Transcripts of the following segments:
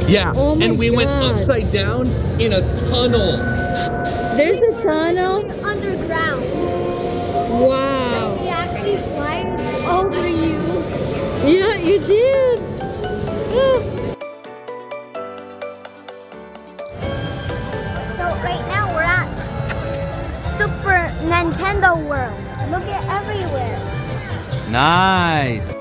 Yeah, Oh my and we went God. upside down in a tunnel. There's a tunnel. Underground. Wow. We actually fly over you. Yeah, you did. Ah. So right now we're at Super Nintendo World. Look at everywhere. Nice.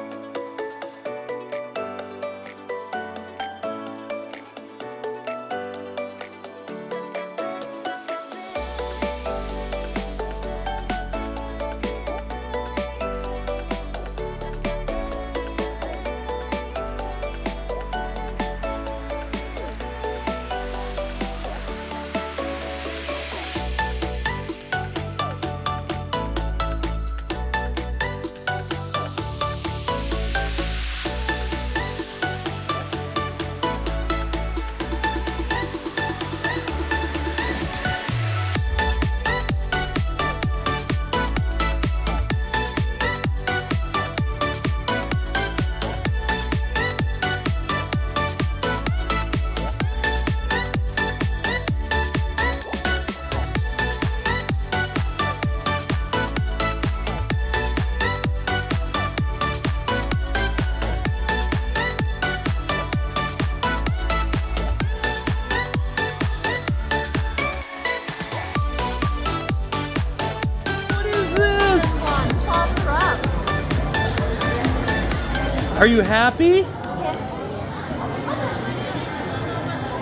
Are you happy?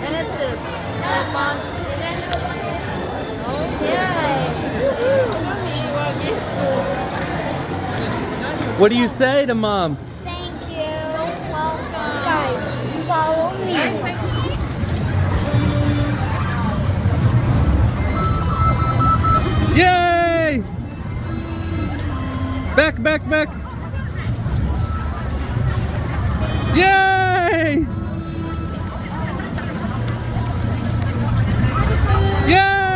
And it's this. Okay. What do you say to Mom? Thank you. Welcome. Guys, follow me. Yay! Back, back, back. Yay! Yay!